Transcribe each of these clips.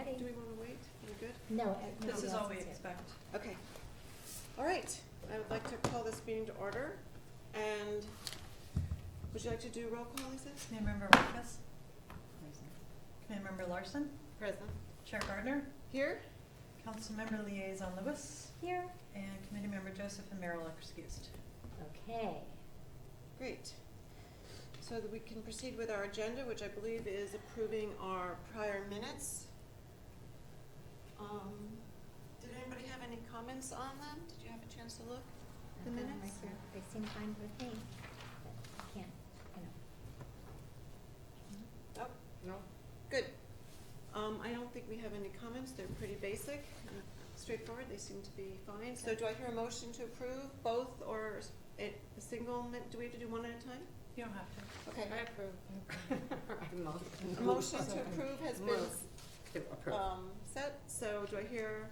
ready. Do we want to wait? Are we good? No, This is all we expect. Okay. All right. I would like to call this meeting to order. And would you like to do roll call, Lisa? Committee Member Marcus? Committee Member Larson? Present. Chair Gardner? Here? Councilmember Liaison Lewis? Here. And Committee Member Joseph and Merrill are excused. Okay. Great. So that we can proceed with our agenda, which I believe is approving our prior minutes. Did anybody have any comments on them? Did you have a chance to look at the minutes? Right here. They seem fine with me, but I can't, Nope. No. Good. I don't think we have any comments. They're pretty basic and straightforward. They seem to be fine. So do I hear a motion to approve both or a single? Do we have to do one at a time? You don't have to. Okay. I approve. A motion to approve has been set. So do I hear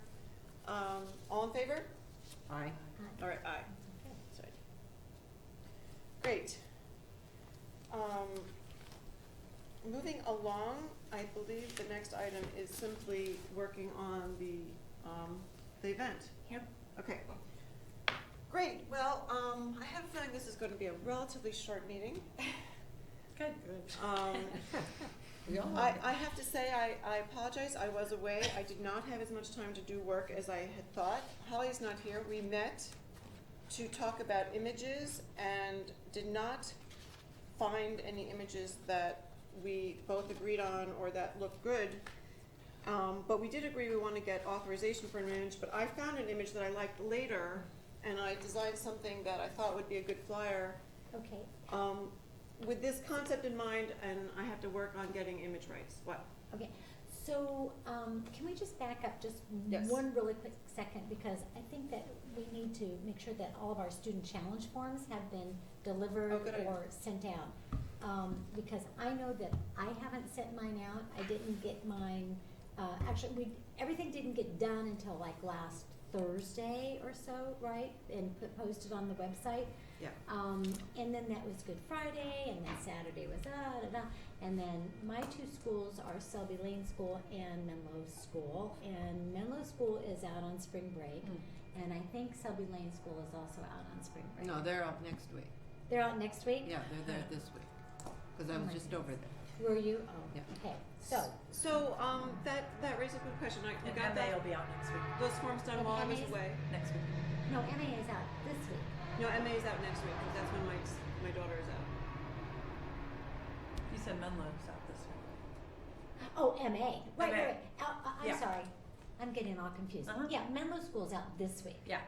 all in favor? Aye. All right, aye. Okay. Sorry. Great. Moving along, I believe the next item is simply working on the event. Yep. Okay. Great. Well, I have a feeling this is going to be a relatively short meeting. Good. I have to say, I apologize. I was away. I did not have as much time to do work as I had thought. Holly's not here. We met to talk about images and did not find any images that we both agreed on or that looked good. But we did agree we want to get authorization for an image, but I found an image that I liked later, and I designed something that I thought would be a good flyer. Okay. With this concept in mind, and I have to work on getting image rights. What? Okay. So, can we just back up just Yes. one really quick second, because I think that we need to make sure that all of our student challenge forms have been delivered good idea. or sent out. Because I know that I haven't sent mine out. I didn't get mine, actually, everything didn't get done until like last Thursday or so, right? And posted on the website. Yeah. And then that was Good Friday, and then Saturday was and then my two schools are Selby Lane School and Menlo School, and Menlo School is out on spring break, and I think Selby Lane School is also out on spring break. No, they're out next week. They're out next week? Yeah, they're there this week. Because I Oh was my just goodness. over there. Were you? Oh, Yeah. okay. So, That raises a good question. You And got MA that? will be out next week. Those forms done And while I was MA's away. Next week. no, MA is out this week. No, MA is out next week because that's when my daughter is out. You said Menlo's out this week. Oh, MA. Right, MA. right. I'm Yeah. sorry. I'm getting all confused. Uh-huh. Yeah, Menlo School's out this week. Yeah.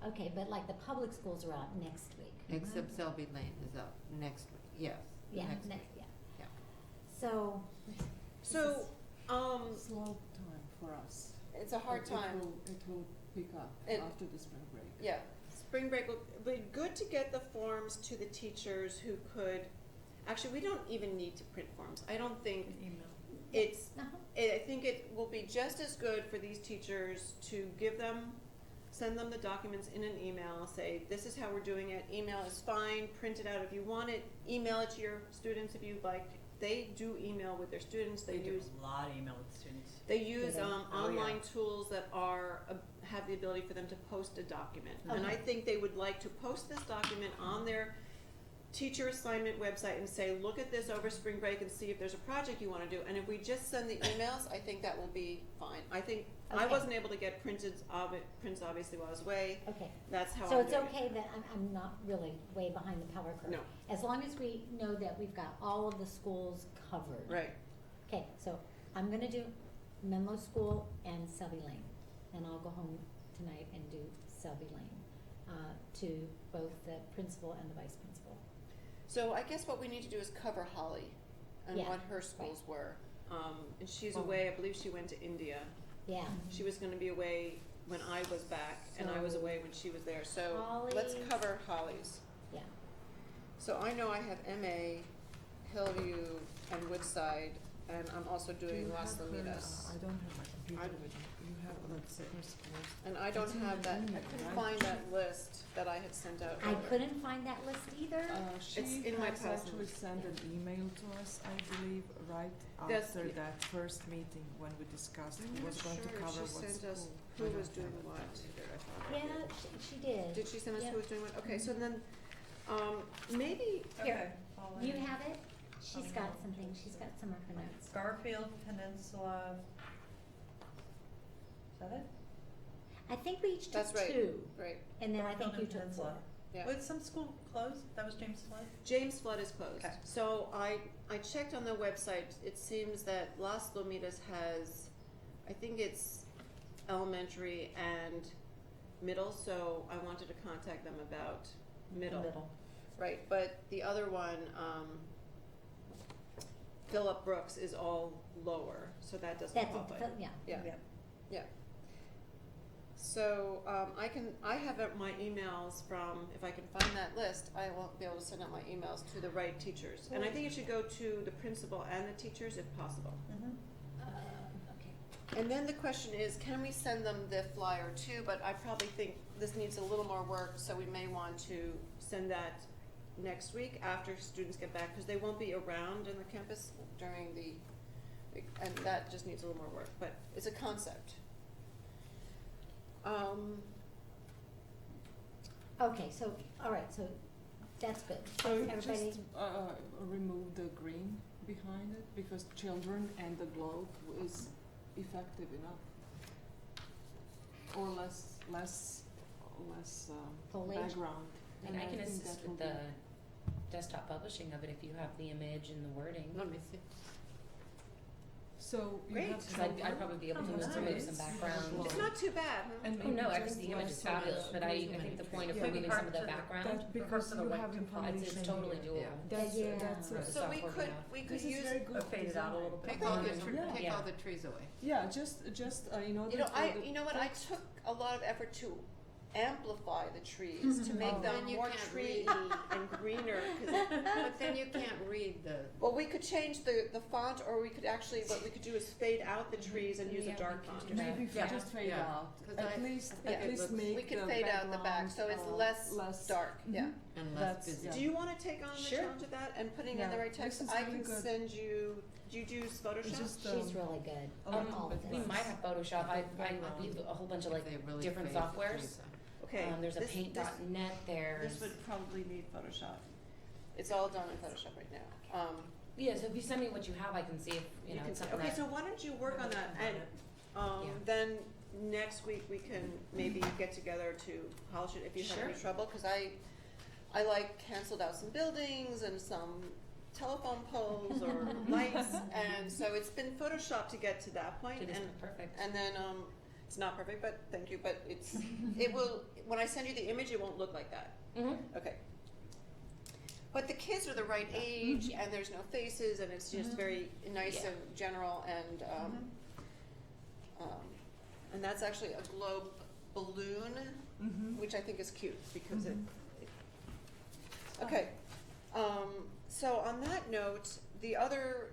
Okay, but like the public schools are out next week. Except Selby Lane is out next week. Yes. Yeah, next next, week. yeah. Yeah. So, So, Slow time for us. it's a hard But time. It will pick up It- after the spring break. Yeah, spring break will be good to get the forms to the teachers who could. Actually, we don't even need to print forms. I don't think Email. it's. uh-huh. I think it will be just as good for these teachers to send them the documents in an email, say, this is how we're doing it, email is fine, print it out if you want it, email it to your students if you'd like. They do email with their students, they do use a lot of email with students. They use they? online tools that are have the ability for them to post a document. And Okay. I think they would like to post this document on their teacher assignment website and say, look at this over spring break and see if there's a project you want to do. And if we just send the emails, I think that will be fine. I think I Okay. wasn't able to get prints obviously while I was away. Okay. That's how So I'm it's doing okay that I'm not really way behind the power curve. No. As long as we know that we've got all of the schools covered. it. Right. Okay, so I'm gonna do Menlo School and Selby Lane, and I'll go home tonight and do Selby Lane, to both the principal and the vice principal. So I guess what we need to do is cover Holly and Yeah, what her schools were. And she's Oh. away, I believe she went to India. Yeah. She was going to be away when I was back, and I was So, away when she was there. So let's Holly's- cover Holly's. Yeah. So I know I have MA, Hillview, and Woodside and I'm also doing Las Lomitas. I don't have my computer I- with me. You have, let's say, first of all. And I don't It's in have the that, I email, couldn't right? find that list that I had sent out. I earlier. couldn't find that list either. She It's in my has actually personal- sent an email to us, I believe, right That's- after that first meeting when we discussed I'm who not was going to sure if cover she what sent us school. who I was don't doing have it what. either. I thought I Yeah, she did. Did she send us Yep. who was doing what? Okay, so then, maybe, Here, I'll you add. have it? She's got something, she's got some of her notes. Garfield Peninsula. Is that it? I think we each took That's right. two, right, and then I Garfield think you and took four. Peninsula. yeah. Was some school closed? That was James Flood? James Flood is closed. Okay. So I checked on the website, it seems that Las Lomitas has, I think it's elementary and middle, so I wanted to contact them about middle. Right, but the other one, Philip Brooks is all lower, so that doesn't That's, qualify. yeah. Yeah. So, I have my emails from, if I can find that list, I will be able to send out my emails to the right teachers. And I think it should go to the principal and the teachers if possible. Mm-hmm. Okay. And then the question is, can we send them the flyer too? But I probably think this needs a little more work, so we may want to send that next week after students get back, because they won't be around in the campus during and that just needs a little more work, but it's a concept. Okay, so, all right, so that's good. So Everybody, just remove the green behind it because children and the globe is effective enough. Oh, Or less Foliage? background. And I can think assist that will with the desktop publishing of it if you have the image and the wording. Let me see. So you Great. have Because I'd children. probably be able to Oh, just remove nice. some background. Well, It's not too bad, huh? And Oh, no, I just think the image is less fabulous, but I too many think the point of trees. removing some of the background, That because you have information it's totally here. doable. That's Yeah. that's Right. it. So we Stop could, working we could This is use, very good. Fade it out a little bit. Take all the, Yeah. take Yeah. all the trees away. Yeah, just in order you know, for the you know what, I text- took a lot of effort to amplify the trees, to make Oh. them Then you more can't treey read. and greener, 'cause But then you can't read the, well, we could change the font, or we could actually, what we could do is fade out the trees and use a Yeah, dark we can font. do that. maybe Yeah. just fade Yeah. out. 'Cause At I least think at it least looks- make We could the fade out the back, so it's background, less dark, yeah. Mhm. and less That's- busy. yeah. Do you wanna take on the Sure. challenge of that and putting in the Yeah, right text? this is I really can good. send you, do you use Photoshop? Just, she's really good. a at little all of bit We this. might have Photoshop, I Background. use a whole bunch of If like they really different fade the softwares. trees out. Okay. There's a this- paint.net, there's. This would probably need Photoshop. It's all done in Photoshop right now. Yeah, so if you send me what you have, I can see if, you know, can it's say, something okay, that. so why don't you work on that, and, Yeah. then next week we can maybe get together to polish it if you have any Sure. trouble, cause I like canceled out some buildings and some telephone poles or lights, and so it's been Photoshopped to get to that point, To this, and, perfect. and then, it's not perfect, but, thank you, but it will, when I send you the image, it won't look like that. Mm-hmm. Okay. But the kids are the right age, and there's no faces, and it's just very nice Yeah. and general, and that's actually a globe balloon, Mhm. which I think is cute, because Mhm. okay. So on that note, the other,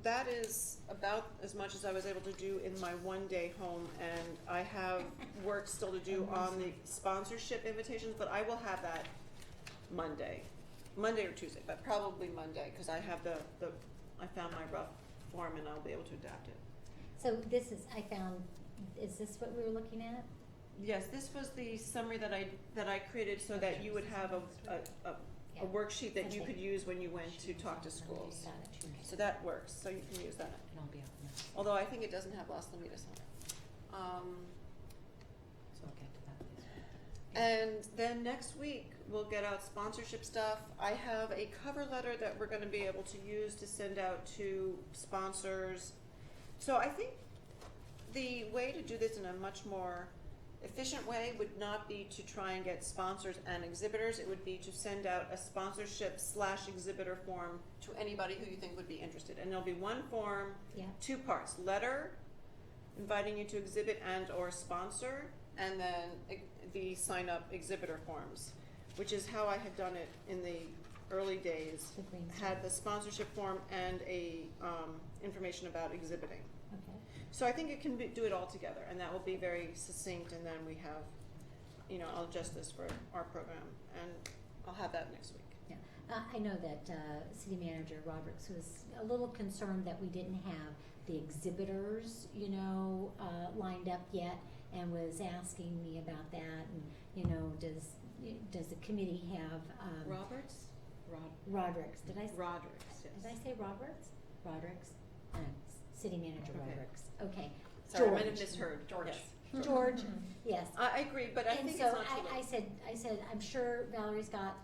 that is about as much as I was able to do in my one-day home, and I have work still to do on the sponsorship invitations, but I will have that Monday or Tuesday, but probably Monday, because I have I found my rough form and I'll be able to adapt it. So this is, I found, is this what we were looking at? Yes, this was the summary that I created so that you would have a Yeah. worksheet that you Okay. could use when you went to talk to schools. Got it. So that works, so you can use that. And I'll be out next, Although I think it doesn't have Las Lomitas on it. so I'll get to that this week. And then next week, we'll get out sponsorship stuff. I have a cover letter that we're gonna be able to use to send out to sponsors. So I think the way to do this in a much more efficient way would not be to try and get sponsors and exhibitors. It would be to send out a sponsorship/exhibitor form to anybody who you think would be interested. And there'll be one form, Yeah. 2 parts, letter inviting you to exhibit and or sponsor, and then the sign up exhibitor forms, which is how I had done it in the early days, The green had the sponsorship form and a, information about exhibiting. Okay. So I think it can do it all together, and that will be very succinct, and then we have, I'll adjust this for our program, and I'll have that next week. Yeah, I know that City Manager Roberts was a little concerned that we didn't have the exhibitors, lined up yet, and was asking me about that, and, does the committee have, Roberts? Roderick's, did I? Rodericks, Did I yes. say Roberts? Roderick's? City Manager Okay. Roderick's, okay. Sorry, I might George. have misheard. George. Yes. George, yes. I agree, but I And think so it's not too late. I said, I'm sure Valerie's got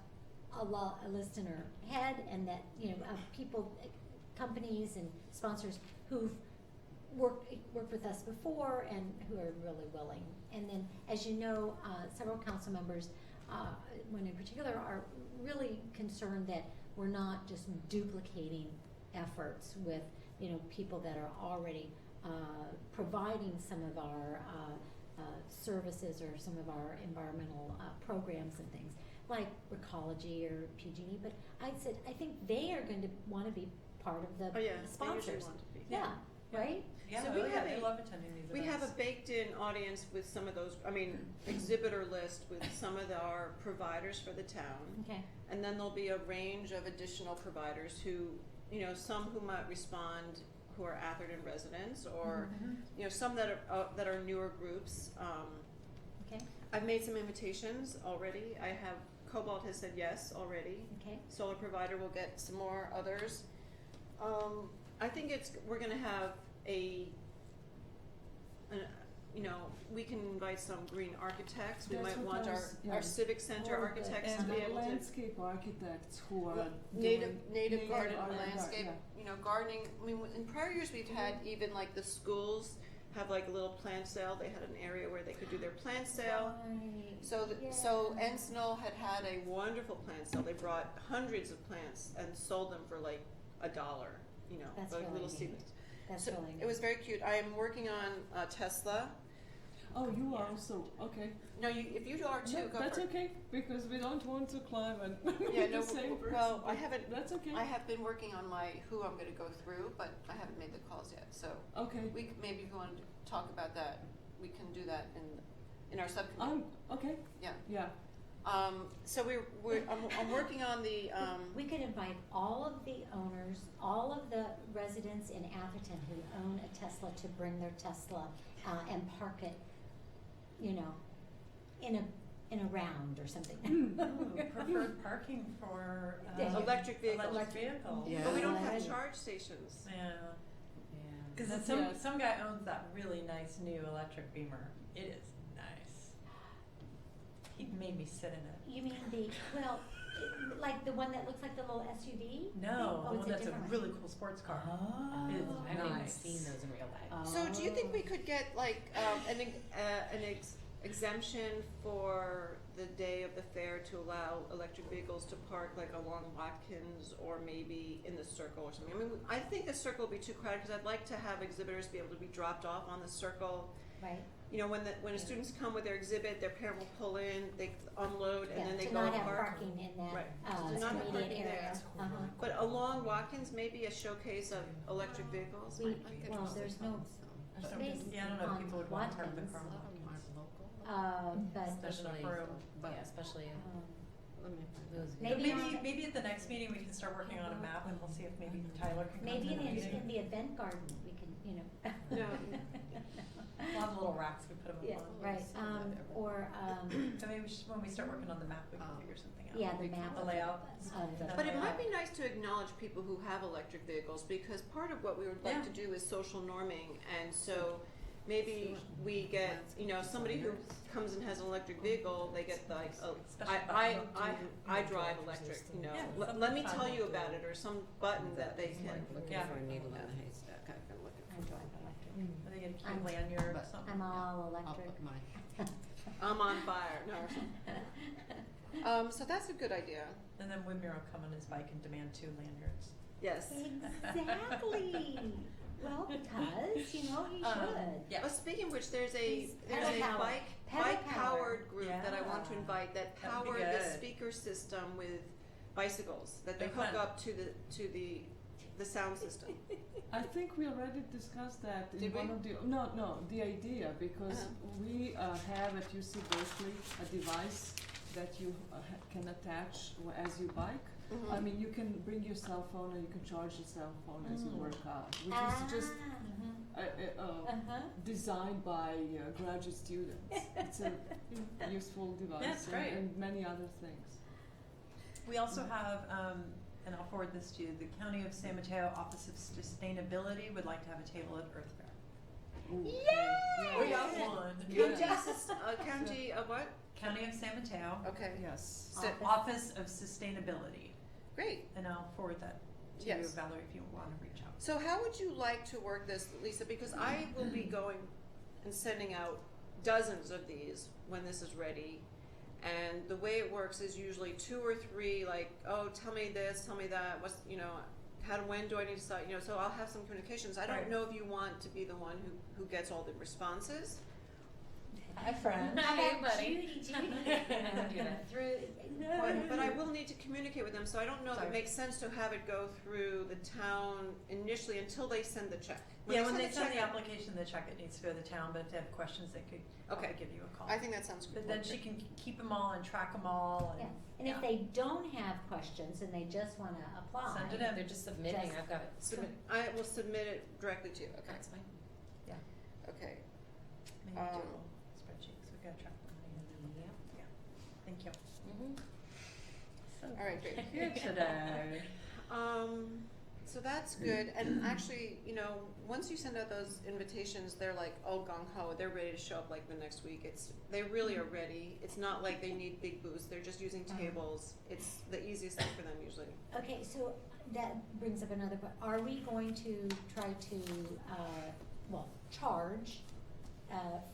a list in her head, and that, of people, companies and sponsors who've worked with us before and who are really willing. And then, as you know, several council members, one in particular, are really concerned that we're not just duplicating efforts with, people that are already providing some of our services or some of our environmental programs and things, like Recology or PG&E. But I said, I think they are going to want to be part of the Oh, yeah, they sponsors. usually want to be. Yeah, right? Yeah, So we have they a- love attending these We events. have a baked-in audience with some of those, exhibitor list with some of our providers for the town. Okay. And then there'll be a range of additional providers who, some who might respond who are Atherton residents, or, some that are newer groups. Okay. I've made some invitations already. Cobalt has said yes already. Okay. Solar provider will get some more others. I think we're gonna have we can invite some green architects. We That's might what want I our, was- yeah. our civic center Or the- architects to And be the able to. landscape architects who are Native doing garden art- landscape, yeah. gardening. In prior years we've had even like the schools have like a little plant sale. They had an area where they could do their plant sale. Right. So Yeah. Ensenal had a wonderful plant sale. They brought hundreds of plants and sold them for like $1, That's like really little neat. seedlings. That's So really it was very cute. I am working on Tesla. Oh, you Yeah. are also, okay. No, if you are too, No, go that's for it. okay, because we don't want to climb and Yeah, be no, the same person. well, I but haven't- That's okay. I have been working on who I'm going to go through, but I haven't made the calls yet. So Okay. maybe if you want to talk about that, we can do that in our subcommittee. Okay. Yeah. Yeah. So I'm working on the. We could invite all of the owners, all of the residents in Atherton who own a Tesla to bring their Tesla and park it, in a round or something. Ooh, preferred parking for Electric vehicles. Electric vehicles. Yeah. But we don't have Yeah. charge stations. Yeah. Yeah. Because some guy owns that really nice new electric Beamer. It is nice. He made me sit in it. You mean like the one that looks like the little SUV? No, thing? Oh, the it's one that's a different one. really cool sports car. Oh. It's I haven't even nice. seen those in real life. So do you think we could get like an exemption for the day of the fair to allow electric vehicles to park like along Watkins or maybe in the circle or something? I mean, I think the circle would be too crowded because I'd like to have exhibitors be able to be dropped off on the circle. Right. When the students come with their exhibit, their parent will pull in, they unload, and Yeah, then they to go not and have park. parking in that Right. To not have immediate parking area. there. Uh-huh. But along Watkins, maybe a showcase of electric vehicles. We, well, there's no space Yeah, I don't know if on people would want to park the Watkins, car. A lot of them aren't local. but There's enough room. Yeah, especially um, Let me find those. But Maybe maybe at the next meeting we can start working on a map and we'll see if maybe Tyler can come maybe to the meeting. in the event garden we can, No. We'll have little racks we put them Yeah, on. right. Or So maybe when we start working on the map, we can figure something out. yeah, the map The of layout. of the But it might be nice to acknowledge people who have electric vehicles, because part of what we would like Yeah. to do is social norming, and so maybe we get, somebody who comes and has an electric vehicle, they get like, I drive electric, Yeah, let me something tell fun. you about it, or some button that they can. Looking Yeah. for a needle in a haystack. I've been looking I for drive something. electric. Are they gonna keep I'm- a lanyard or but something? I'm all I'll electric. put mine. I'm on fire, no, or something. So that's a good idea, And then Whitmer will come on his bike and demand 2 lanyards. yes. Exactly. Well, because, you should. Yeah. Speaking of which, there's a He's pedal powered. Pedal bike powered group that I want to Yeah. invite that That would be power the good. speaker system with bicycles that they They're hook fun. up to the sound system. I think we already discussed that in Did we? one of the, no, the idea, because we have at UC Berkeley a device that you can attach as you bike. Mhm. I mean, you can bring your cell phone and you can charge your cell phone as you work out, which is just Uh-huh. designed by graduate students. It's a useful device Yeah, it's great. and many other things. We also have, and I'll forward this to you, the County of San Mateo Office of Sustainability would like to have a table at Earth Fair. Ooh, Yay! We yeah. got one. County of what? County of San Mateo, Okay, Yes. Office of Sustainability, great. and I'll forward that to you, Yes. Valerie, if you want to reach out. So how would you like to work this, Lisa? Because I will be going and sending out dozens of these when this is ready. And the way it works is usually 2 or 3, like, oh, tell me this, tell me that, what's, when do I need to start, so I'll have some communications. I don't Right. know if you want to be the one who gets all the responses. Hi, friend. How Hey, about buddy. Judy? I don't do that. But I will need to communicate with them, so I don't know if it Sorry. makes sense to have it go through the town initially until they send the check. Yeah, when they the send check the out- application, the check, it needs to go to the town, but if they have questions, they could Okay. give you a call. I think that sounds good. But then she can keep them all and track them all Yeah, and. and if they don't have questions and they just wanna apply. Send it in. They're just submitting. Just- I've got it. Submit, I will submit it directly to you, okay? That's fine. Okay. Maybe do a little spreadsheet, so we gotta track the money. Yeah. Thank you. All right, great. Here today. So that's good, and actually, once you send out those invitations, they're like, oh, gung ho, they're ready to show up like the next week. They really are ready. It's not like they need big booths, they're just using tables. It's the easiest thing for them usually. Okay, so that brings up another, are we going to try to, charge,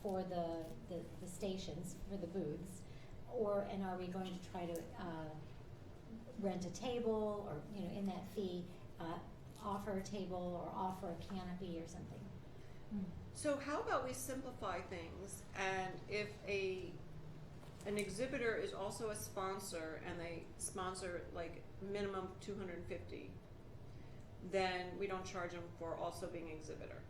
for the stations, for the booths? And are we going to try to, rent a table or, in that fee, offer a table or offer a canopy or something? So how about we simplify things, and if an exhibitor is also a sponsor and they sponsor like minimum 250, then we don't charge them for also being an exhibitor.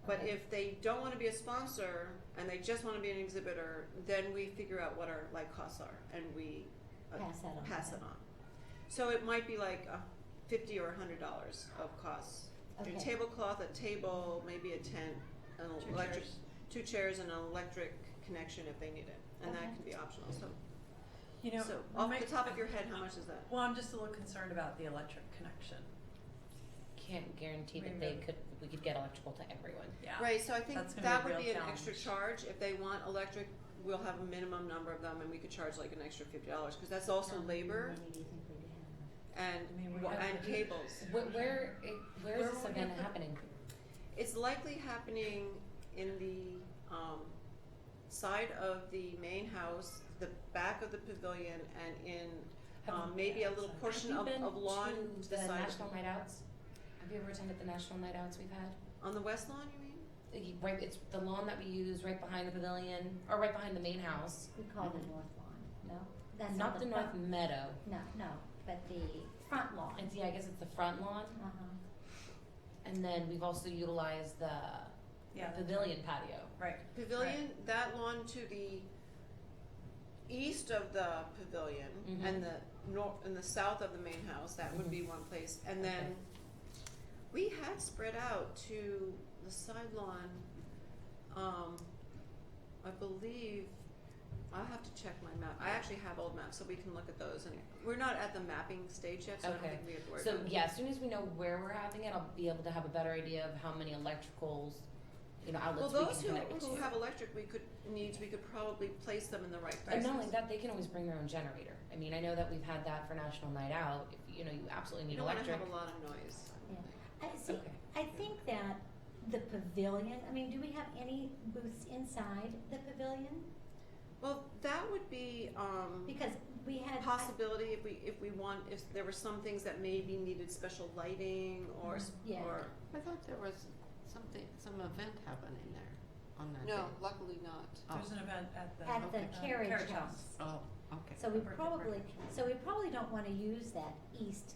But Okay. if they don't want to be a sponsor and they just want to be an exhibitor, then we figure out what our costs are and we Pass that on. pass it on. So it might be like $50 or $100 of costs. Okay. A tablecloth, a table, maybe a tent, an Two electric, chairs. 2 chairs and an electric connection if they need it, and Okay. that can be optional. So, So off the top of your head, how much is that? Well, I'm just a little concerned about the electric connection. Can't guarantee that Maybe. we could get electrical to everyone. Yeah. Right. So I think That's gonna that be a would real be an extra charge if they want electric. We'll have a minimum number of them, and we could charge like an extra $50 because that's also labor How many do you think we have? and I mean, we have- and cables. Where is Where this will we event get the- happening? It's likely happening in the side of the main house, the back of the pavilion, and in maybe a little portion Have you been of lawn to to the the side. national night outs? Have you ever attended the national night outs we've had? On the west lawn, you mean? Right, it's the lawn that we use right behind the pavilion, or right behind the main house. We call it the north lawn, no? That's Not the north front- meadow. No, but the front lawn. And see, I guess it's the front lawn, Uh-huh. and then we've also utilized the Yeah. pavilion patio. Right. Pavilion, that lawn to the east of the pavilion Mhm. and the north and the south of the main house, that would be one place. And then Okay. we had spread out to the side lawn, I believe, I'll have to check my map. I actually have old maps, so we can look at those. And we're not at the mapping stage yet, so I don't Okay. think we have to worry So about it. yeah, as soon as we know where we're having it, I'll be able to have a better idea of how many electricals, Well, outlets those we can connect it who to. have electric, we could probably place them in the right And places. not only that, they can always bring their own generator. I mean, I know that we've had that for National Night Out. If, you absolutely You need don't want to electric. have a lot of noise. Yeah. See, Okay. I think that the pavilion, do we have any booths inside the pavilion? Well, that would be Because we had. possibility if there were some things that maybe needed special lighting or Yeah. or I thought there was some event happening there on that no, day. luckily not. Oh. There's an event at the At the carriage house. Oh, Okay. So we Birthday probably, don't wanna use that east,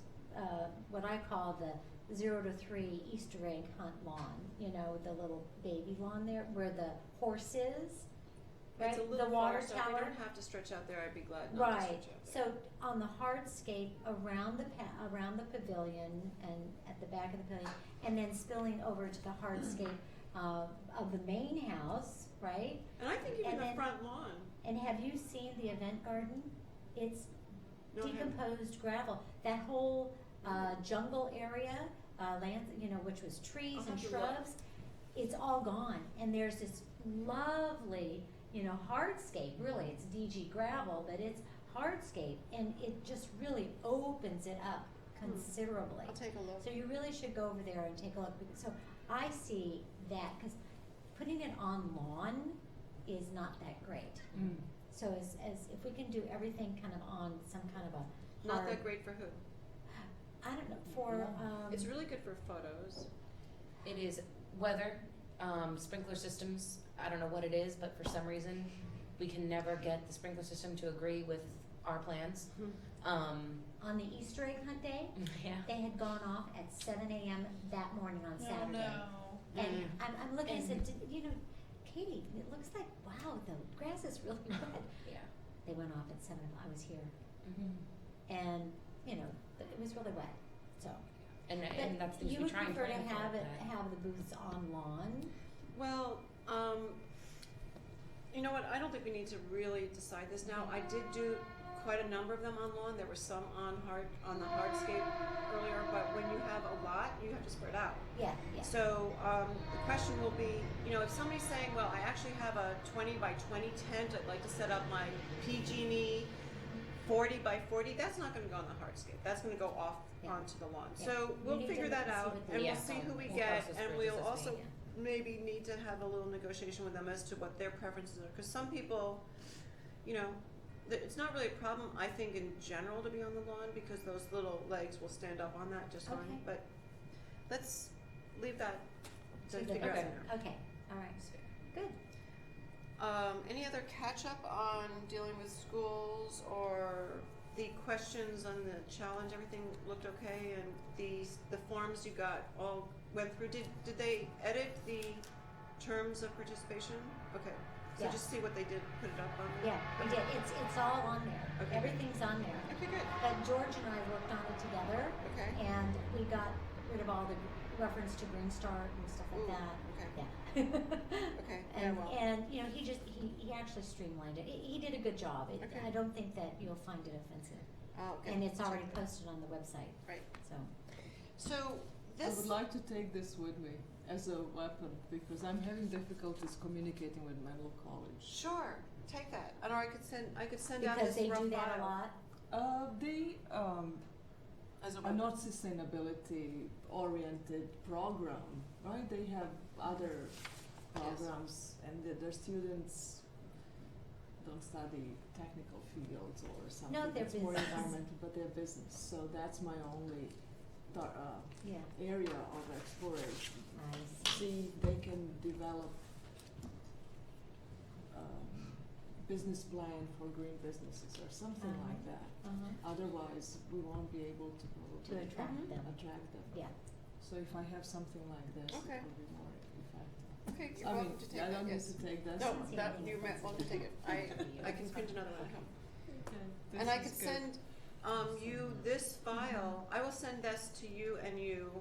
what I call the 0 to 3 Easter egg hunt lawn, you know, the little baby lawn there where the horse is, right? It's a little The water far, so if tower. we don't have to stretch out there, I'd be glad not to Right, stretch out there. so on the hardscape around around the pavilion and at the back of the pavilion, and then spilling over to the hardscape of the main house, right? And I think even and the then- front lawn. And have you seen the event garden? It's No, I haven't. decomposed gravel. That whole jungle area, land, you know, which was trees I'll and have to look. shrubs, it's all gone. And there's this lovely, you know, hardscape. Really, it's DG gravel, but it's hardscape, and it just really opens it up considerably. I'll take a look. So you really should go over there and take a look. So I see that because putting it on lawn is not that great. Mm. So as if we can do everything kind of on some kind of a Not hard, that great for who? I don't know, for It's really good for photos. It is weather, sprinkler systems, I don't know what it is, but for some reason, we can never get the sprinkler system to agree with our plans. on the Easter egg hunt day, Yeah. they had gone off at 7 a.m. that morning on Saturday. Oh, no. And I'm looking, I And- said, you know, Katie, it looks like, wow, the grass is really red. Yeah. They went off at 7 o'clock, I was here, Mm-hmm. and, you know, it was really wet, so. And But that's things you we would try and prefer to plan for. have it, but- have the booths on lawn? Well, you know what, I don't think we need to really decide this now. I did do quite a number of them on lawn. There were some on the hardscape earlier, but when you have a lot, you have to spread out. Yeah, yeah. So the question will be, you know, if somebody's saying, well, I actually have a 20 by 20 tent, I'd like to set up my PG&E 40 by 40, that's not gonna go on the hardscape. That's gonna go off Yeah. onto the lawn. Yeah. So We we'll need to figure look that and see out, what and the- we'll see who we We'll get, cross those and bridges we'll as also we- maybe need to have a little negotiation with them as to what their preferences are. Because some people, you know, it's not really a problem, I think, in general to be on the lawn, because those little legs will stand up on that just Okay. fine. But let's leave that to See the- figure out Okay. later. Okay, all right, good. Any other catch up on dealing with schools or the questions on the challenge? Everything looked okay, and the forms you got all went through. Did they edit the terms of participation? Okay, so Yeah. just see what they did. Put it up on there. Yeah, we did, it's all on there, Okay. everything's on there. Okay, good. But George and I worked on it together, Okay. and we got rid of all the reference to Green Start and stuff like Ooh, that. okay. Yeah. Okay, yeah, And, well. and, you know, he actually streamlined it, he did a good job. Okay. I don't think that you'll find it offensive. Oh, okay. And it's Check already that. posted on the website, Right. so. So I this. would like to take this with me as a weapon because I'm having difficulties communicating with Menlo College. Sure. Take that. And or I could send out Because this they rough do that file a lot, They as a are weapon. not sustainability oriented program, right? They have other programs and their students don't study technical fields or something. they're It's more business. environmental, but they're business. So that's my only yeah, area of exploration. nice. See if they can develop business plan for green businesses or something like that. Otherwise, we won't be able to To attract them, attract them. yeah. So if I have something like this, Okay. it will be more effective. Okay, you're I mean, welcome to take I that. don't need Yes. to take this No, one. that you're welcome to take it. I can print another one at home. Okay, And I this could is good. send you this file. I will send this to you and you,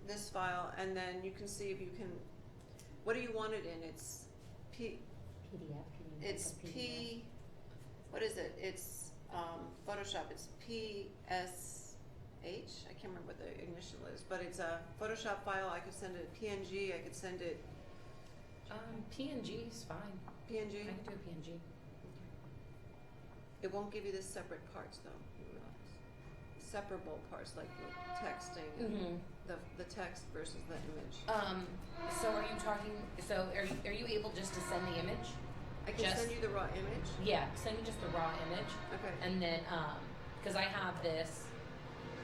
this file, and then you can see if you can. What do you want it in? It's PDF, can you make It's a PDF? What is it? It's Photoshop. It's PSH. I can't remember what the initial is, but it's a Photoshop file. I could send it PNG. I could send it PNG is fine. PNG. I can do a PNG. It won't give you the separate parts though. You realize. Separable parts like the texting and Mm-hmm. the text versus the image. So are you talking? So are you able just to send the image? I can just- send you the raw image. Yeah, send me just the raw image, Okay. and then because I have this,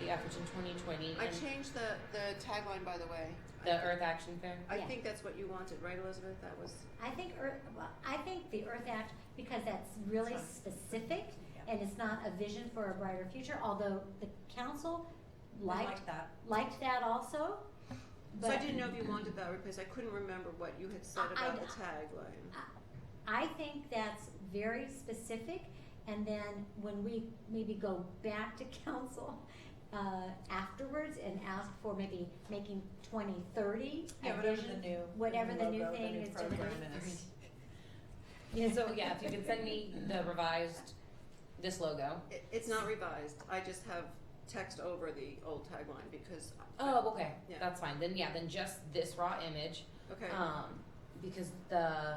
the Atherton 2020, I and changed the tagline, by the way. the Earth Action Fair. I Yeah. think that's what you wanted, right, Elizabeth? That was. I think the Earth Act, because that's really Sounds- specific, and it's not a vision for a brighter future, although the council I liked like that. also. So I But didn't know if you wanted that replaced. I couldn't remember what you had said I- about the tagline. I think that's very specific, and then when we maybe go back to council afterwards and ask for maybe making 2030 Yeah, a whatever vision, the new, whatever the new logo, thing the new is gonna program be. is. Yeah. So yeah, if you could send me the revised, this logo. It's not revised. I just have text over the old tagline because. Oh, okay, Yeah. that's fine. Then yeah, then just this raw image. Okay. Because the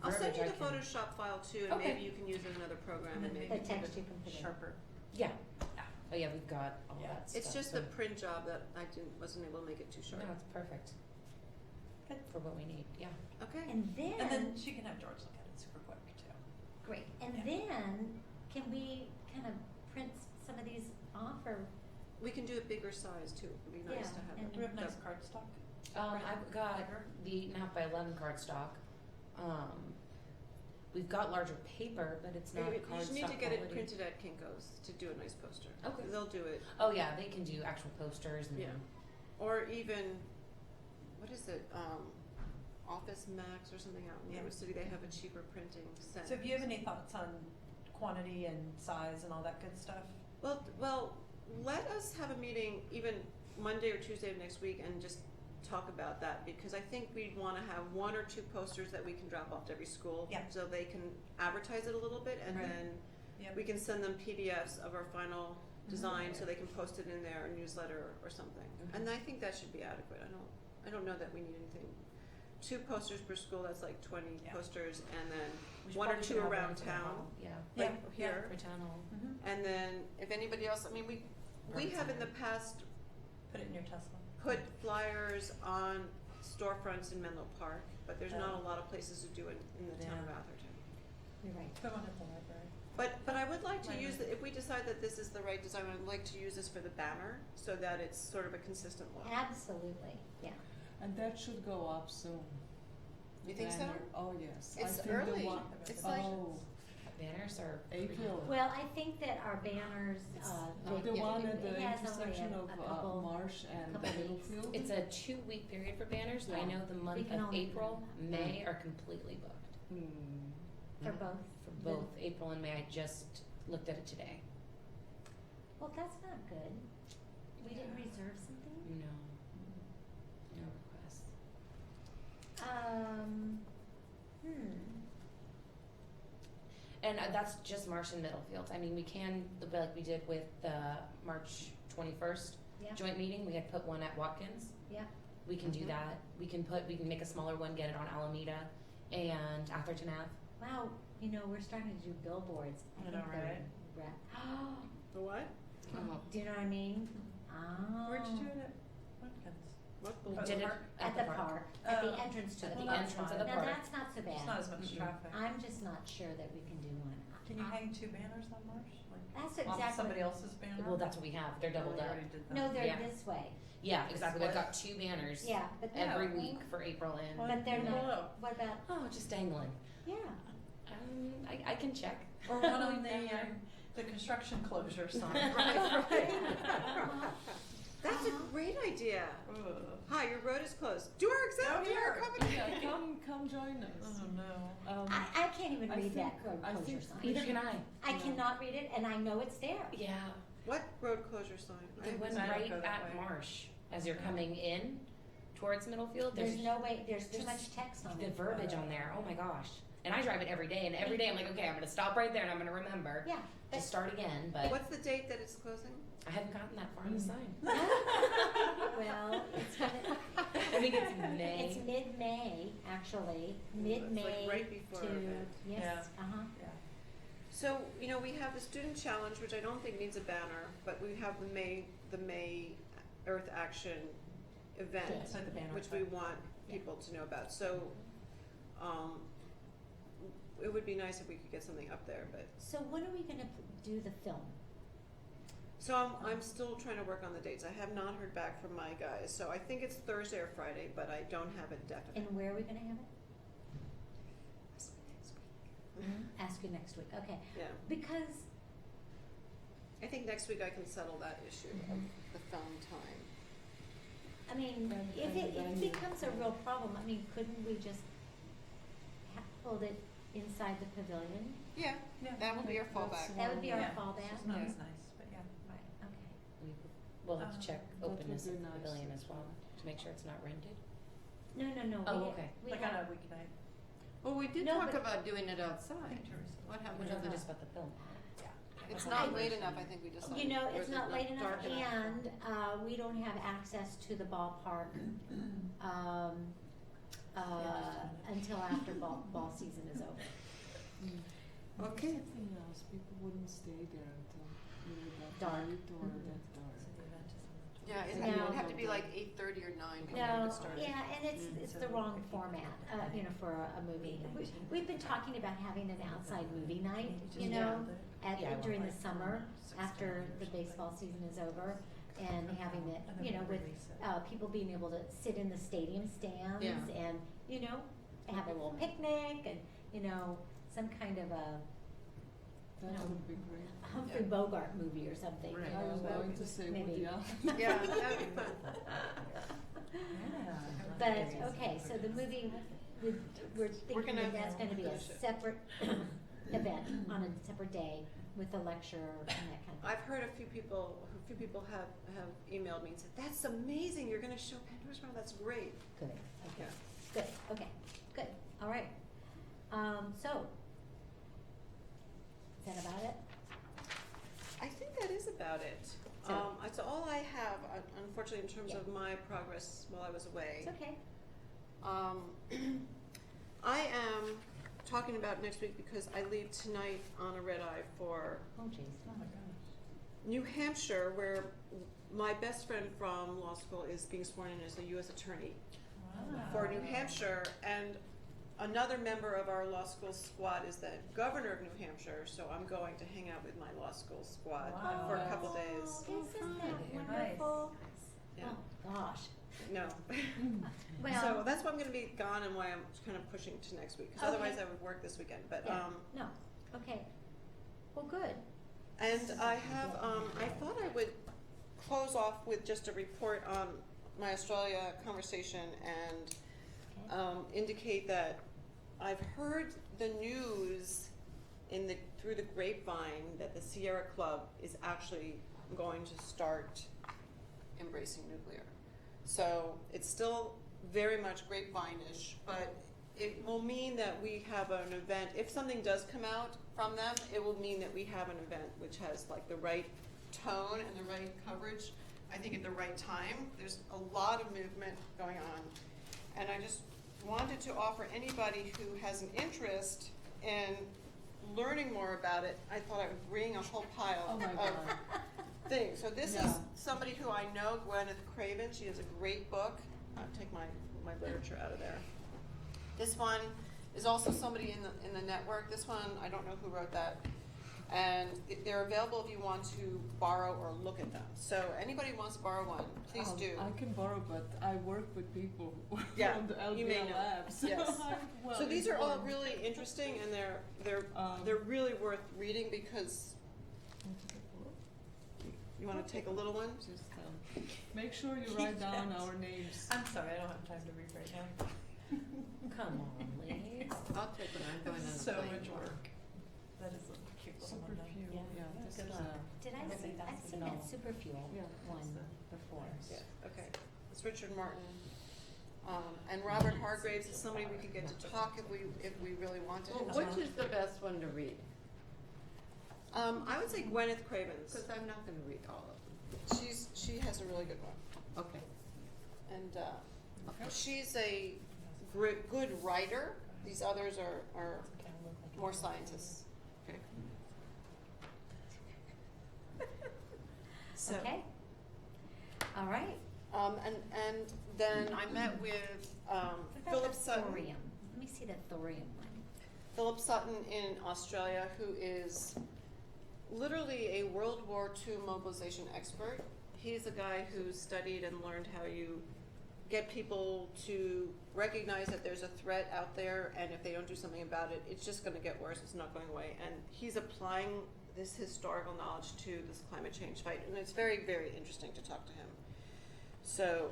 I'll send you the verbiage I can- Photoshop file too, and Okay. maybe you can use it in another program And and then maybe. The make text it you can put in. sharper. Yeah. Oh yeah, we've got all Yeah. that stuff. It's just so. the print job that I wasn't able to make it too sharp. No, it's perfect. Good. For what we need, yeah. Okay. And then, And then she can have George look at it super quick too. great, and Yeah. then, can we kind of print some of these off, or, We can do a bigger size too. It'd be nice Yeah, to have and- it. Do we have nice cardstock? I've got the 9x11 cardstock. We've got larger paper, but it's not You cardstock just need to get it quality. printed at Kinko's to do a nice poster. Okay. They'll do it. Oh yeah, they can do actual posters and Yeah. Or even, what is it, Office Max or something out in New Yeah. York City, they have a cheaper printing center. So if you have any thoughts on quantity and size and all that good stuff? Well, let us have a meeting even Monday or Tuesday of next week and just talk about that, because I think we'd wanna have 1 or 2 posters that we can drop off to every school. Yeah. So they can advertise it a little bit, and Right. then Yep. we can send them PDFs of our final Mm-hmm. design, so they can post it in their newsletter or something. Mhm. And I think that should be adequate. I don't know that we need anything. 2 posters per school, that's like 20 Yeah. posters, and then we should 1 or probably 2 should have around one for the town, hall. Yeah. like Yeah. here. For town hall. Mm-hmm. And then if anybody else, I mean, we Perfect have in the timing. past Put it in your Tesla. put flyers on storefronts in Menlo Park, but there's not Oh. a lot of places to do it in the town of Yeah. Atherton. you're right. Put one at the library. But I would like to Library. use, if we decide that this is the right design, I'd like to use this for the banner, so that it's sort of a consistent look. Absolutely, yeah. And that should go up soon. You think so? Banner. Oh, yes. It's I think early. The one, It's like- oh, Banners are April. Well, I think that our banners, The they- one it- at the it has only intersection a of couple- Marsh and couple weeks. Middlefield. It's a 2-week period for banners. I Yeah. know the We month can of only- April, May are completely booked. For both. For both April and May, I just looked at it today. Well, that's not good. We didn't Yeah. reserve something? No. No requests. And that's just Marsh and Middlefield. I mean, we can, like we did with the March 21st Yeah, joint meeting, we had put one at Watkins. yeah. We can do Mhm. that. We can make a smaller one, get it on Alameda and Atherton Ave. Wow, we're starting to do billboards. I know, think they're right? The what? Oh. Do you know what I mean? Oh. Where'd you do it at Watkins? What We At the did it park? At the park, at the Oh. entrance to At the the park. entrance of the Now, park. that's not so There's bad. not as much Mm-mm. traffic. I'm just not sure that we can do one. Can you I- hang 2 banners on Marsh? Like That's off exactly. somebody else's banner? Well, that's what we have. They're Oh, doubled you up. already did that. No, they're Yeah. this way. Yeah, exactly. We've Split. got 2 banners Yeah, but every Yeah. week for April and But they're May. not. What about? Oh, just dangling. Yeah. I can check. Or one on the construction closure sign. That's a great idea. Ugh. Hi, your road is closed. Do our exam, Oh, do our here. company. Yeah, come join us. Oh, no. I can't even I read that think- code I closure think sign. Neither can I. I No. cannot read it, and I know it's there. Yeah. What road closure sign? The one I don't right go that at way. Marsh, as you're coming in towards Middlefield, There's no way. There's too there's much text on the it. verbiage on there. Oh my gosh. And I drive it every day, and every day I'm like, okay, I'm gonna stop right there, and I'm gonna remember Yeah. to start again. But What's the date that it's closing? I haven't gotten that far on the sign. Well, it's gonna, I think it's May. it's mid-May, actually. It's Mid-May like right before our to event. yes. Uh-huh. Yeah. So, we have the student challenge, which I don't think needs a banner, but we have the May Earth Action event, Yes. So the banner. which we want people to know about. So, it would be nice if we could get something up there, but, So when are we gonna do the film? so I'm still trying to work on the dates. I have not heard back from my guys, so I think it's Thursday or Friday, but I don't have it definite. And where are we gonna have it? ask you next week, okay. Yeah. Because, I think next week I can settle that issue of the film time. I mean, And- if and it venue. becomes a real problem, I mean, couldn't we just hold it inside the pavilion? Yeah, Yeah. that will be our fallback. That would be our Yeah, fallback? It's just not Yeah. as nice, but yeah. Right, okay. We'll have to check That would openness be of the nice pavilion as as well, to make sure it's not rented. No, Oh, we, okay. we Like have, on a weeknight. Well, we did No, talk but- about doing it I outside. think Teresa. What We're happened to talking that? just about the film. It's I not think late we enough, should- I think we decided. you know, Or it's is it not not late enough, dark enough? and, we don't have access to the ballpark, until after ball season is over. Okay. Something else, people wouldn't stay there until either that Dark. late or Mhm. that dark. So the event is on the Yeah, it 26th. No. would have to be like 8:30 or 9 before No, it started. yeah, and it's So the wrong if you format, could- you know, for a movie. Maybe 19. We've been talking about having an outside movie night, Just you down know, the- Yeah, during the like, summer, 6 after or the something. baseball season is over, and having it, And then you know, we with, release it. people being able to sit in the stadium stands Yeah. and, you know, have a little picnic and, you know, some kind of a That No. would be great. Humphrey Yeah. Bogart movie or something, you Right. I know, was where going we to just say maybe. Woody Allen. Yeah, that'd be fun. Yeah. But, okay, so the movie, we're thinking gonna that that's gonna be a finish it. separate event on a separate day with a lecture and that kind of thing. I've heard a few people have emailed me and said, that's amazing, you're gonna show Pandora's World, that's great. Good, okay, Yeah. good, okay, good, all right. So, is that about it? I think that is about it. So- That's all I have, unfortunately, in terms Yeah. of my progress while I was away. It's okay. I am talking about next week because I leave tonight on a red eye for Oh, jeez. Oh my gosh. New Hampshire, where my best friend from law school is being sworn in as a U.S. attorney Wow. for New Hampshire, and another member of our law school squad is the governor of New Hampshire, so I'm going to hang out with my law school squad Wow. for a couple days. Oh, isn't that Nice. wonderful? Yeah. Oh, gosh. No. Well, So that's why I'm gonna be gone and why I'm kind of pushing to next week, because Okay. otherwise I would work this weekend, but, yeah, no, okay. Well, good. and I have, I thought I would close off with just a report on my Australia conversation and, Okay. indicate that I've heard the news through the grapevine that the Sierra Club is actually going to start embracing nuclear. So it's still very much grapevine-ish, but it will mean that we have an event. If something does come out from them, it will mean that we have an event which has like the right tone and the right coverage, I think at the right time. There's a lot of movement going on. And I just wanted to offer anybody who has an interest in learning more about it, I thought I would bring a whole pile Oh my of God. things. So this is Yeah. somebody who I know, Gwyneth Craven. She has a great book. I'll take my literature out of there. This one is also somebody in the network. This one, I don't know who wrote that. And they're available if you want to borrow or look at them. So anybody who wants to borrow one, please do. I can borrow, but I work with people Yeah, from the you may LBL know. labs. Yes. I'm well So these are all informed. really interesting, and they're Um, really worth reading because you want to take a little one. Just make sure you write down our names. I'm sorry, I don't have time to read right now. Come on, ladies. I'll take it, I'm going on a So plane. much work. That is a cute little Super one. though. few. Yeah, this good is luck. Did I Okay, see, that's I've the seen that novel. super fuel Yeah. one That's the- before. Yeah, okay. It's Richard Martin. And Robert Hargraves is somebody we could get to talk if we really wanted Well, him to. which is the best one to read? I would say Gwyneth Craven's. Because I'm not gonna read all of She has a really good one. them. Okay. And she's a good writer. These others are Kinda look like more a- scientists. Okay. So, Okay. All right. and then I met with What about Philip the Sutton. thorium? Let me see the thorium one. Philip Sutton in Australia, who is literally a World War II mobilization expert. He's a guy who studied and learned how you get people to recognize that there's a threat out there, and if they don't do something about it, it's just gonna get worse, it's not going away. And he's applying this historical knowledge to this climate change fight, and it's very, very interesting to talk to him. So,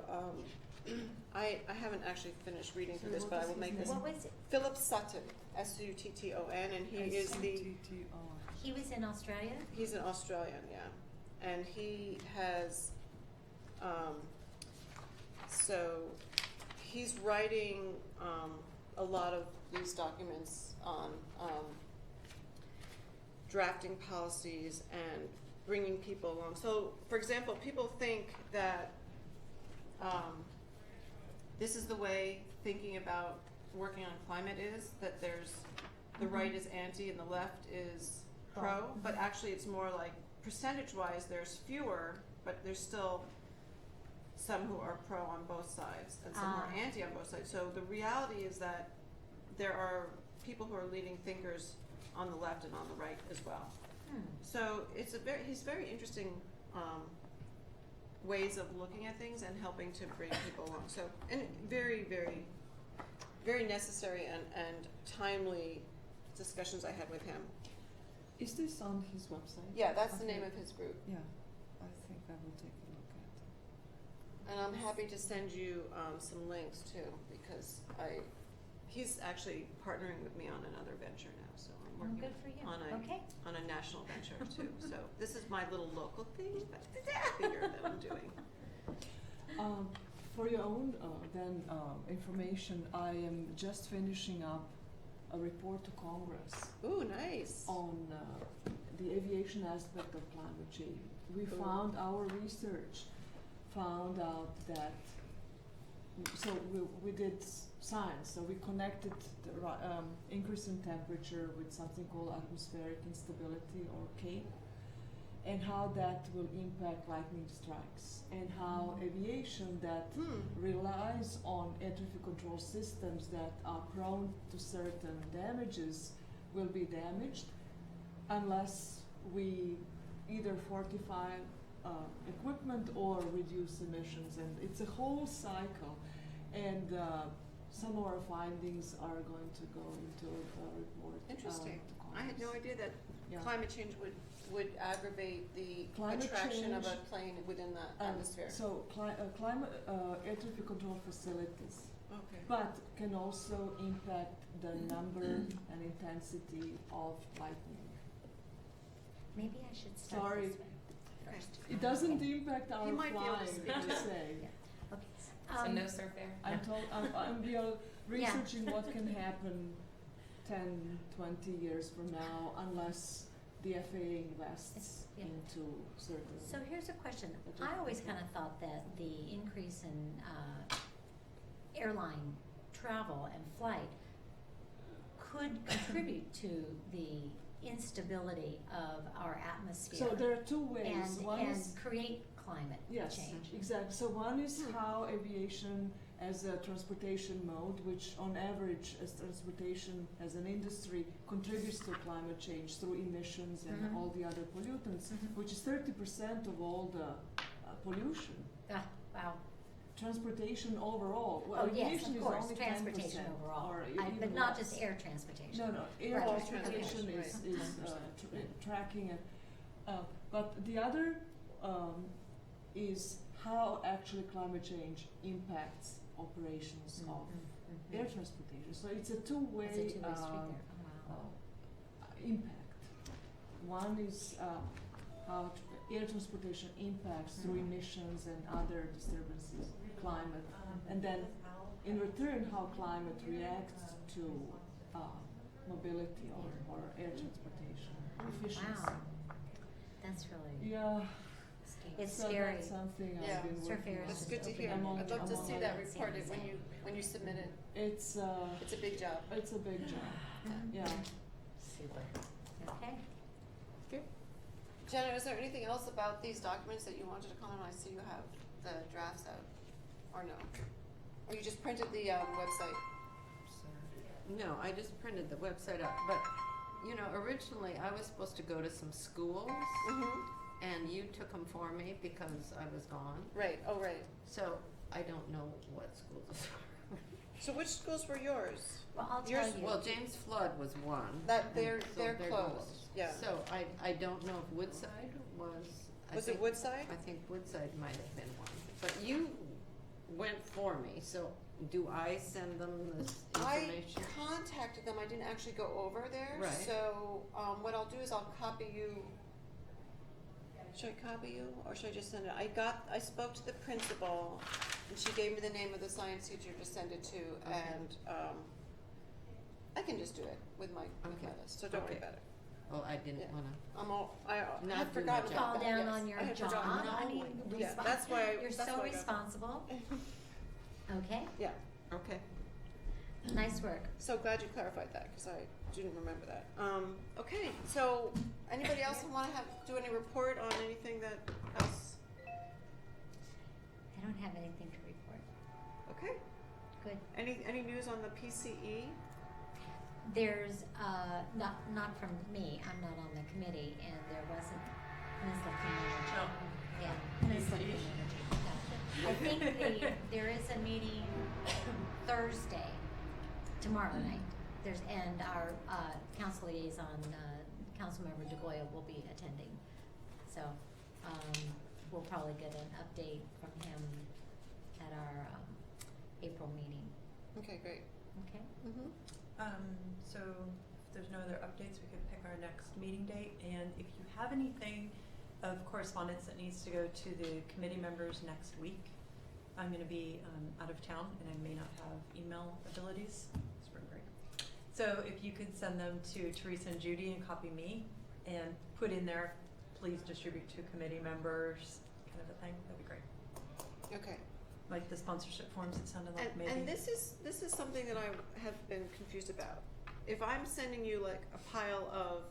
I haven't actually finished reading through this, but I will make this. What was it? Philip Sutton, Sutton, and he is the, He was in Australia? he's an Australian, yeah. And he has, so he's writing a lot of these documents on drafting policies and bringing people along. So, for example, people think that this is the way thinking about working on climate is, that there's the right is anti and the left is pro, but actually it's more like percentage-wise there's fewer, but there's still some who are pro on both sides and some who are anti on both sides. So the reality is that there are people who are leading thinkers on the left and on the right as well. So it's he's very interesting ways of looking at things and helping to bring people along. So, and very, very, very necessary and timely discussions I had with him. Is this on his website? Yeah, that's the Okay. name of his group. Yeah, I think I will take a look at it. And I'm happy to send you some links too, because he's actually partnering with me on another venture now, so I'm working Good for you. on on a national venture too. So this is my little local thing, but it's bigger that I'm doing. For your own information, I am just finishing up a report to Congress Ooh, nice. on the aviation aspect of climate change. We Cool. found our research found out that, so we did science, so we connected the increase in temperature with something called atmospheric instability, or CAPE, and how that will impact lightning strikes, and how aviation that relies on air traffic control systems that are prone to certain damages will be damaged unless we either fortify equipment or reduce emissions. And it's a whole cycle, and some of our findings are going to go into a report. Interesting. To I had no Congress. idea that Yeah. climate change would aggravate the Climate attraction of a change, plane within the atmosphere. So climate air traffic control facilities, Okay. but can also impact the number and intensity of lightning. Maybe I should start Sorry. this one first. It doesn't impact our He might be able to flying, speak per to that. se. Yeah. Okay. So no surf there? We are researching what can happen 10, 20 years from now unless the FAA invests Yeah. into certain. So here's a question. I always kind of thought that the increase in airline travel and flight could contribute to the instability of our atmosphere. So there are two ways. One and is create climate yes, change. exactly. So one is how aviation as a transportation mode, which on average as transportation as an industry contributes to climate change through emissions and Mhm. all the other pollutants, Mhm. which is 30% of all the pollution. Ah, wow. Transportation overall. Well, Oh, yes, aviation of is course, only transportation 10%, overall. or But even not less. just air transportation. No, air Right. transportation Okay. is Right. tracking it. But the other is how actually climate change impacts operations of Mhm. air transportation. So it's a two-way, It's a two-way street there. Oh, wow. impact. One is how air transportation impacts through emissions and other disturbances, climate, and then in return how climate reacts to mobility or air transportation efficiency. Wow. That's really Yeah. it's so scary. That's something Yeah. I've been Surf working air on. is That's good to hear. I'm on- I'd love I'm to on see it. that San reported Jose. when you submit it. It's It's a big job. it's a big job. Yeah. Super. Okay. Jenna, is there anything else about these documents that you wanted to comment on? I see you have the drafts out, or no? Or you just printed the website? No, I just printed the website out, but, originally I was supposed to go to some schools, Mm-hmm. and you took them for me because I was gone. Right, oh, right. So I don't know what schools. So which schools were yours? Well, I'll Yours- tell you. Well, James Flood was one. That and they're so closed, yeah. So I don't know if Woodside was. Was it Woodside? I think Woodside might have been one, but you went for me, so do I send them this information? I contacted them, I didn't actually go over there, Right. so, what I'll do is I'll copy you. Should I copy you, or should I just send it? I spoke to the principal, and she gave me the name of the science teacher to send it to, Okay. and, I can just do it with my Okay. list, so don't worry Okay. about it. Oh, I didn't Yeah. wanna. I Not had do forgotten my about Fall that, down yes. on your I had job. forgotten. I mean, Yeah, that's why I- you're that's so why I got- responsible. Okay, Yeah, Okay. nice work. so glad you clarified that, cause I didn't remember that. Okay, so, anybody else wanna do any report on anything that else? I don't have anything to report. Okay, Good. any news on the PCE? There's, not from me, I'm not on the committee, and there wasn't, Ms. Lefevre. Oh. Yeah, Ms. Lefevre. I think there is a meeting Thursday, tomorrow night. And our, council liaison, Councilmember DeGoya will be attending. So, we'll probably get an update from him at our, April meeting, Okay, great. okay? Mm-hmm. So if there's no other updates, we could pick our next meeting date, and if you have anything of correspondence that needs to go to the committee members next week, I'm gonna be, out of town, and I may not have email abilities, spring break. So if you could send them to Teresa and Judy and copy me, and put in there, please distribute to committee members, kind of a thing, that'd be great. Okay. Like the sponsorship forms, it sounded like maybe. And this is something that I have been confused about. If I'm sending you like a pile of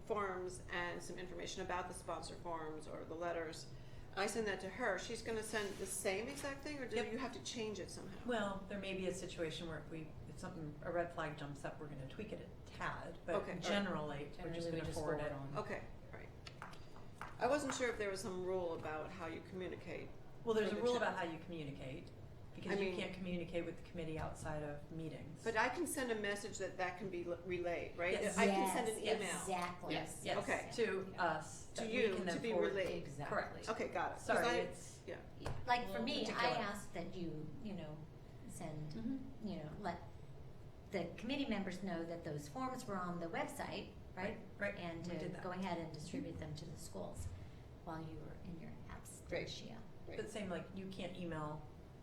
forms and some information about the sponsor forms or the letters, I send that to her, she's gonna send the same exact thing, or do Yep. you have to change it somehow? Well, there may be a situation where if something, a red flag jumps up, we're gonna tweak it a tad, but Okay, all right. generally, we're just gonna forward it. on. Okay, right. I wasn't sure if there was some rule about how you communicate. Well, there's for a the rule chat. about how you communicate, because I you mean- can't communicate with the committee outside of meetings. But I can send a message that can be relayed, right? Yes. I can send an Yes, email. Exactly. Yes, yes, Okay. to us, To that we you, can then to be forward. relayed. Exactly. Correct. Okay, got it. 'Cause Sorry, I- it's, Yeah. Yeah. Like for Well, me, I particular. ask that you know, send, Mhm. you know, let the committee members know that those forms were on the website, right? Right, And we to did that. go ahead and distribute them to the schools while you were in your Great. absentia. But same, like, you can't email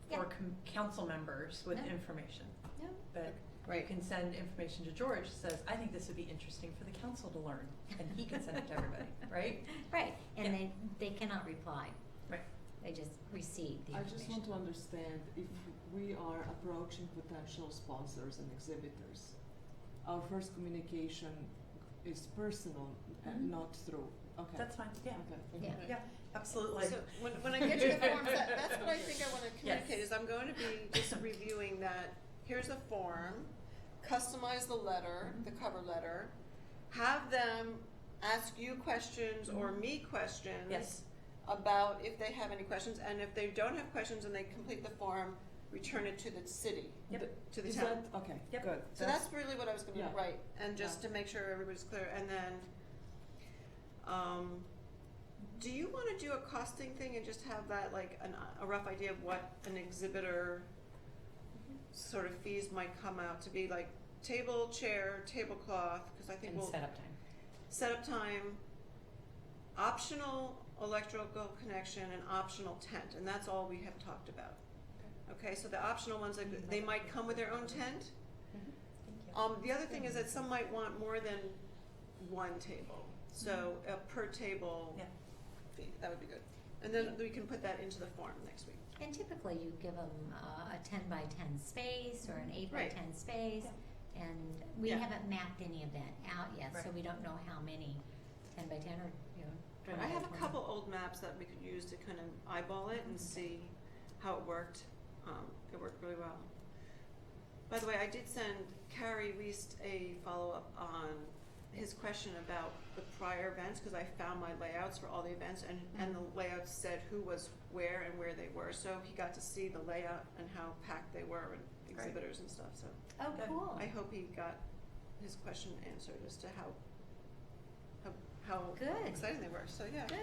Yeah. for council members with No. information. No. But you Right. can send information to George, that says, I think this would be interesting for the council to learn, and he can send it to everybody, right? Right, and Yeah. they cannot reply, Right. they just receive the I information. just want to understand if we are approaching potential sponsors and exhibitors, our first communication is personal and Mhm. not through, okay. That's fine, yeah. Okay. Yeah. Yeah, absolutely. So when I get to the forms, that's what I think I wanna communicate, Yes. is I'm going to be just reviewing that, here's a form, customize the letter, the cover letter, have them ask you questions or me questions. Yes. About if they have any questions, and if they don't have questions and they complete the form, return it to the city, Yep. to the Is town. that, okay, Yep. good. So that's really what I was gonna Yeah. write, and just Yeah. to make sure everybody's clear, and then, do you wanna do a costing thing and just have that, like, a rough idea of what an exhibitor sort of fees might come out to be, like table, chair, tablecloth, cause I think And we'll, setup time. setup time, optional electrical connection, and optional tent, and that's all we have talked about. Okay, so the optional ones, like, they might come with their own tent. Thank you. The other thing is that some might want more than one table, so a per table Yeah. fee, that would be good. And then we can put that into the form next week. And typically you give them a 10 by 10 space or an 8 by Right. 10 space. And we Yeah. haven't mapped any of that out yet, so Right. we don't know how many 10 by 10 or, you know, 20 I by have a 20. couple old maps that we could use to kind of eyeball it and see how it worked. It worked really well. By the way, I did send Carrie Wiest a follow-up on his question about the prior events, because I found my layouts for all the events, and the layouts said who was where and where they were, so he got to see the layout and how packed they were, and Great. exhibitors and stuff, so. Oh, Good. cool. I hope he got his question answered as to how Good. exciting they were, so yeah. Good.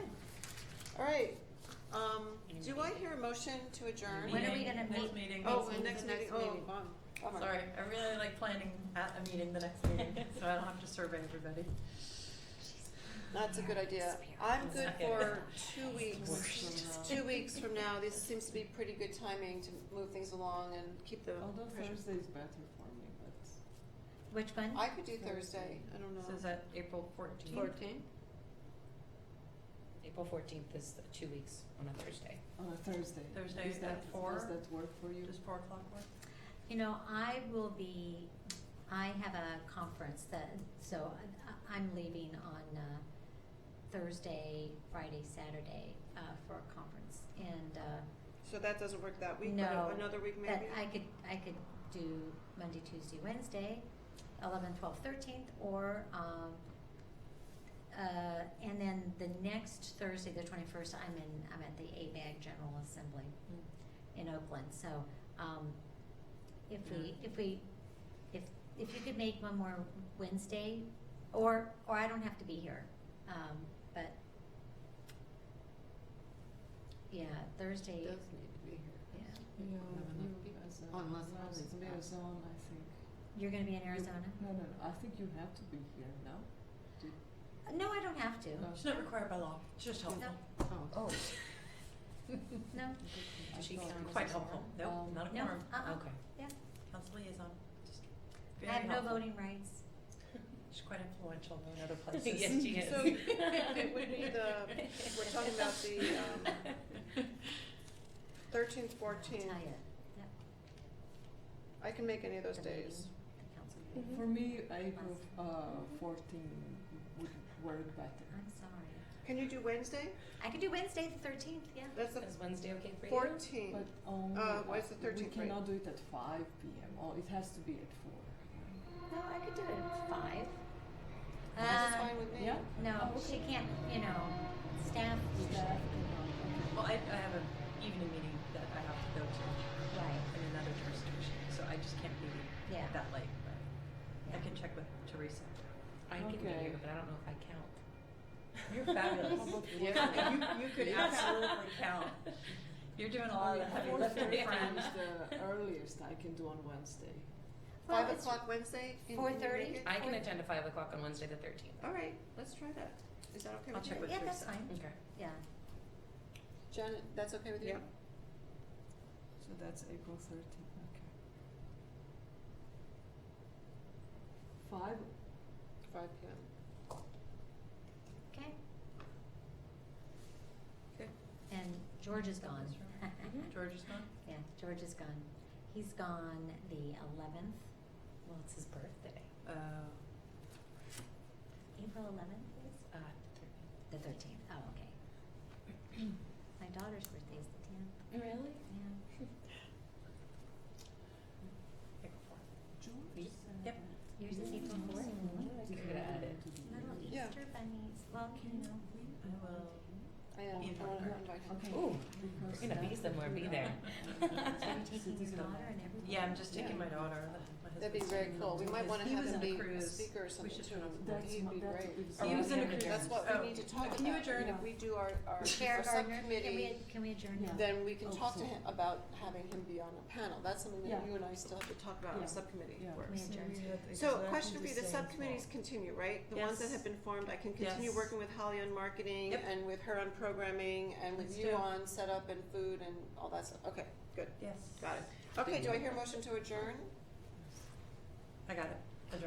All right, do I hear a motion to adjourn? When are we gonna Next meet? meeting. Oh, Next and next meeting. meeting, oh, bummer. Sorry, I really like planning at a meeting, the next meeting, so I don't have to survey everybody. That's a good idea. I'm good for 2 weeks. 2 weeks from now, this seems to be pretty good timing to move things along and keep the Although pressure. Thursday is better for me, but Which one? I could do Thursday, I don't know. So is that April 14th? 14? April 14th is 2 weeks on a Thursday. on a Thursday. Thursday Is that, at 4? Does that work for you? Does 4 o'clock work? You know, I have a conference so I'm leaving on Thursday, Friday, Saturday for a conference, and So that doesn't work that week, No, but another week maybe? but I could do Monday, Tuesday, Wednesday, 11th, 12th, 13th, or and then the next Thursday, the 21st, I'm at the ABAG General Assembly in Oakland. So if you could make one more Wednesday, or I don't have to be here, but yeah, Thursday. Does need to be here. Yeah, Yeah, No, you as a, unless as Holly's back. liaison, I think. you're going to be in Arizona. No, I think you have to be here, no? No, I don't have to. No. It's not required by law, it's just helpful. No. Oh. No. I she thought count it Quite was- helpful. Nope, not a No. quorum. Okay. Yeah. Council liaison, just I very have no helpful. voting rights. She's quite influential in other places. Yes, she is. So it would be we're talking about the 13th, I'll 14th. tell you. Yep. I can make any of those The days. meeting, the council meeting. For me, April 14 would work better. I'm sorry. Can you do Wednesday? I could do Wednesday the 13th. Yeah. That's the Is Wednesday okay for you? 14th. But only, it's the 13th, we right? cannot do it at 5 p.m. or it has to be at 4. No, I could do it at 5. That's fine with me. Yeah? No, she can't. Staff usually. Well, I have an evening meeting that I have to go to Right. in another jurisdiction, so I just can't be Yeah. that late, but I Yeah. can check with Teresa. I can be Okay. here, but I don't know if I count. You're fabulous. You could absolutely count. You're doing a lot of the heavy lifting, 4:30 friend. is the earliest I can do on Wednesday. Well, 5 it's o'clock Wednesday? Can you 4:30? make it? I can attend at 5 o'clock on Wednesday the 13th. All right, let's try that. Is that okay I'll with check you? with Yeah, that's Teresa. fine. Okay. Yeah. Janet, that's okay with you? Yeah. So that's April 13th. Okay. 5. 5 p.m. Okay. Okay. And George is gone. George is gone? Yeah, George is gone. He's gone the 11th. Well, it's his birthday. April 11th is? The 13th. Oh, okay. My daughter's birthday is the 10th. Really? Yeah. April 4th. George said Yep. that Yours is April 4th. he Could add it. to the Little early. Yeah. Easter bunnies. Well, I will. I am. Invite I want to her. invite him. Okay. Ooh, Because we're gonna be that somewhere, would be there. So you're taking your daughter and everything? Yeah, I'm just taking Yeah. my daughter. That'd be very cool. We might want to He have was him in a be a cruise. speaker or We something should too. turn up the That's He'd be that's great. it's He was in a cruise. That's what Oh. we need to talk about. Can you adjourn? And if we do our Chair Gardner, subcommittee, can we adjourn now? Yeah. then we can Oh, talk to so- him about having him be on a panel. That's something that Yeah. you and I still have to talk about in Yeah. the subcommittee Yeah. work. We adjourn. So, question for you, the subcommittees continue, right? The ones that Yes. have been formed, I can continue Yes. working with Holly on marketing Yep. and with her on programming and with Let's you do. on setup and food and all that stuff. Okay, good, Yes. got it. Okay, do I hear a motion to adjourn? I got it.